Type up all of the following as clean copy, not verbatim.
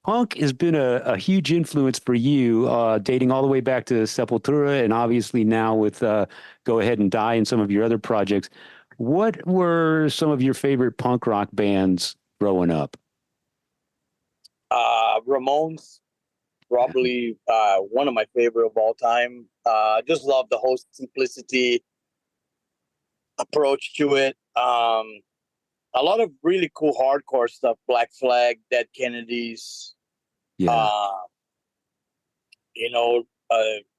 punk has been a huge influence for you, dating all the way back to Sepultura, and obviously now with Go Ahead and Die and some of your other projects. What were some of your favorite punk rock bands growing up? Ramones, probably one of my favorite of all time. Just love the whole simplicity approach to it. A lot of really cool hardcore stuff, Black Flag, Dead Kennedys. Yeah. You know,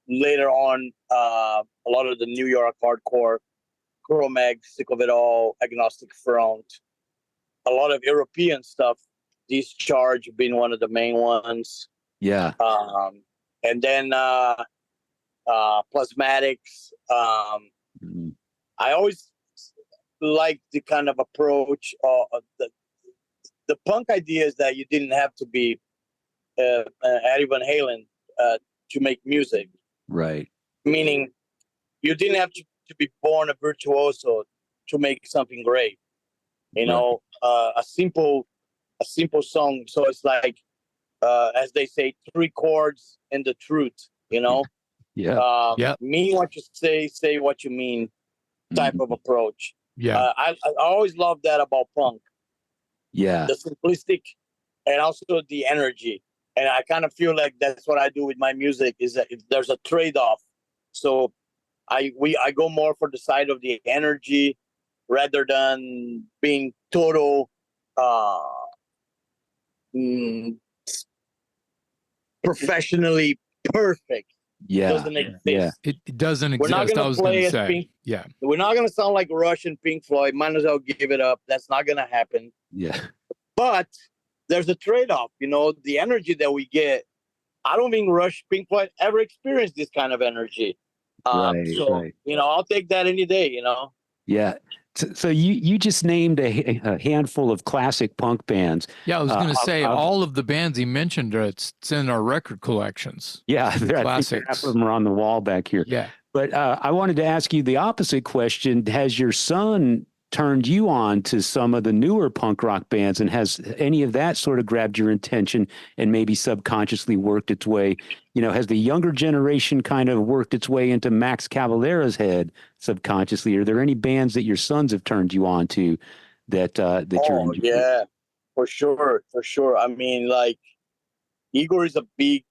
later on, a lot of the New York hardcore, Cro-Mag, Sick of It All, Agnostic Front, a lot of European stuff, Discharge being one of the main ones. Yeah. And then Plasmatics. I always like the kind of approach of the punk idea is that you didn't have to be Eddie Van Halen to make music. Right. Meaning you didn't have to be born a virtuoso to make something great. You know, a simple song. So it's like, as they say, 3 chords and the truth, you know? Yeah. Mean what you say what you mean type of approach. Yeah. I always love that about punk. Yeah. The simplistic and also the energy. And I kind of feel like that's what I do with my music is that there's a trade-off. So I go more for the side of the energy rather than being total professionally perfect. Yeah. Doesn't exist. Yeah. It doesn't exist. We're not I gonna was play going to as say. Pink. Yeah. We're not gonna sound like Rush and Pink Floyd. Might as well give it up. That's not gonna happen. Yeah. But there's a trade-off, you know, the energy that we get. I don't think Rush, Pink Floyd ever experienced this kind of energy. You know, I'll take that any day, you know? Yeah. So you just named a handful of classic punk bands. Yeah, I was going to say all of the bands he mentioned, it's in our record collections. Yeah, classics. Half of them are on the wall back here. Yeah. But I wanted to ask you the opposite question. Has your son turned you on to some of the newer punk rock bands, and has any of that sort of grabbed your attention and maybe subconsciously worked its way? You know, has the younger generation kind of worked its way into Max Cavalera's head subconsciously? Are there any bands that your sons have turned you on to that you're enjoying? Yeah, for sure. I mean, like, Igor is a big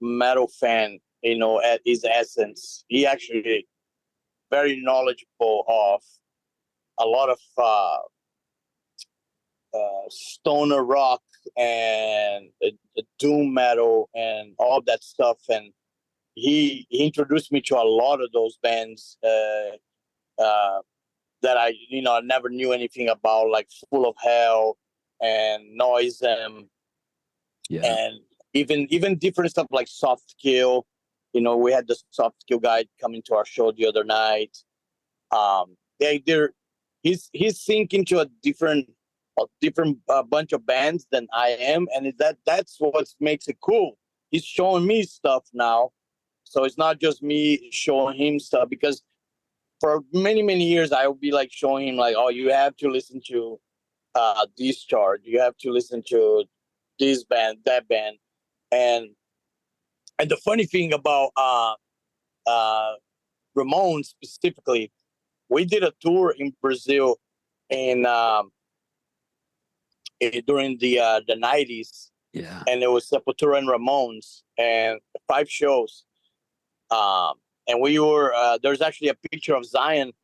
metal fan, you know, at his essence. He actually very knowledgeable of a lot of stoner rock and doom metal and all that stuff. And he introduced me to a lot of those bands that I, you know, I never knew anything about, like Full of Hell and Noisem. Yeah. And even different stuff like Soft Kill. You know, we had the Soft Kill guy coming to our show the other night. He's syncing to a different bunch of bands than I am, and that's what makes it cool. He's showing me stuff now, so it's not just me showing him stuff. Because for many years I would be like showing him like, oh, you have to listen to Discharge, you have to listen to this band, that band, and the funny thing about Ramones specifically, we did a tour in Brazil in during the 90s. Yeah. And it was Sepultura and Ramones, and 5 shows. And we were there's actually a picture of Zion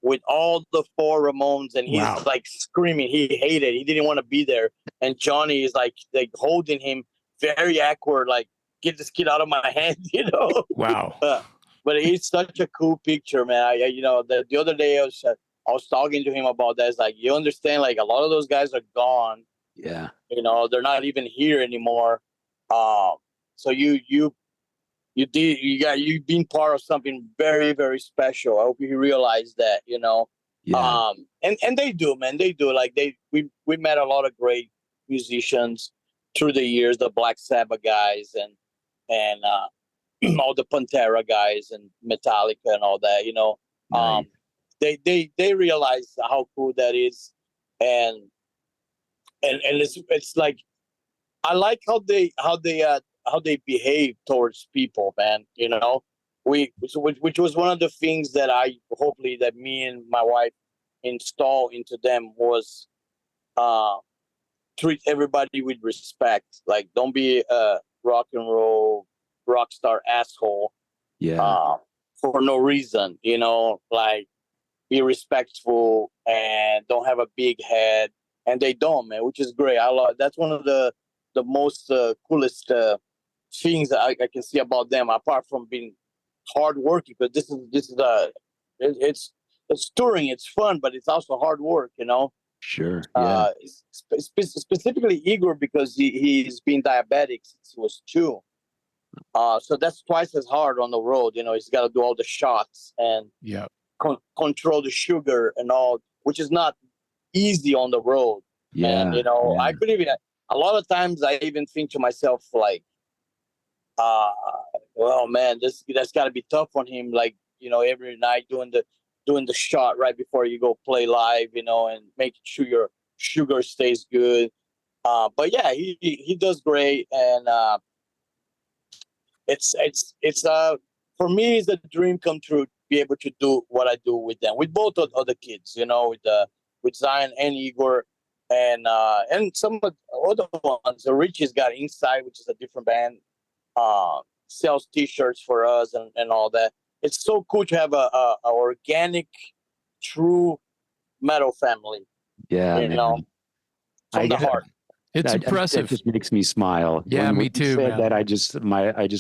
with all the 4 Ramones, and he's like screaming. He hated. He didn't want to be there. And Johnny is like holding him, very awkward, like, get this kid out of my hand, you know? Wow. But it's such a cool picture, man. You know, the other day I was talking to him about that. It's like, you understand, like, a lot of those guys are gone. Yeah. You know, they're not even here anymore. So you've been part of something very, very special. I hope you realize that, you know. Yeah. And they do, man. They do. Like, we met a lot of great musicians through the years, the Black Sabbath guys and all the Pantera guys and Metallica and all that, you know. Nice. They realize how cool that is, and it's like I like how they behave towards people, man. You know, which was one of the things that I hopefully that me and my wife install into them was uh treat everybody with respect. Like, don't be a rock and roll rock star asshole Yeah. for no reason. You know, like be respectful and don't have a big head. And they don't, man, which is great. I love that's one of the most coolest things that I can see about them, apart from being hardworking. But this is it's touring, it's fun, but it's also hard work, you know. Sure. Yeah. Specifically Igor, because he's been diabetic since he was 2. So that's twice as hard on the road. You know, he's got to do all the shots and Yeah. control the sugar and all, which is not easy on the road. Yeah. And you know, yeah. I could even a lot of times I even think to myself like, uh, well, man, that's got to be tough on him. Like, you know, every night doing the shot right before you go play live, you know, and making sure your sugar stays good. But yeah, he does great, and it's for me it's a dream come true to be able to do what I do with them, with both of the kids, you know, with Zion and Igor, and some of the other ones. The Richie's got Inside, which is a different band, sells T-shirts for us and all that. It's so cool to have a organic, true metal family, Yeah, you man. know, I from the got heart. It's that impressive. just makes me smile. Yeah, When me you too, said man. that, I just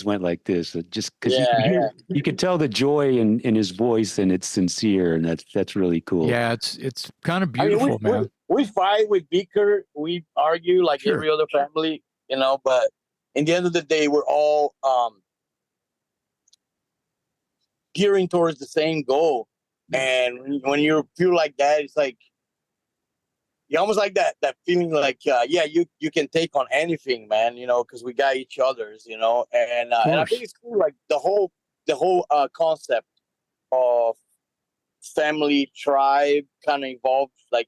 went like this. Just because you Yeah, can hear, yeah. you can tell the joy in his voice, and it's sincere, and that's really cool. Yeah, it's kind of I mean, beautiful, man. we fight, we bicker, we argue like Sure. every other family, you know. But in the end of the day, we're all gearing towards the same goal. And when you feel like that, it's like you almost like that feeling like yeah, you can take on anything, man, you know, because we got each other's, you know. And I think it's cool, like the whole concept of family tribe kind of evolved, like,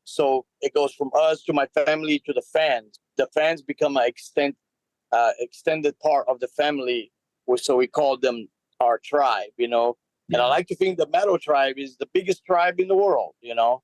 so it goes from us to my family to the fans. The fans become an extended part of the family, so we call them our tribe, you know. And I Yeah. like to think the metal tribe is the biggest tribe in the world, you know.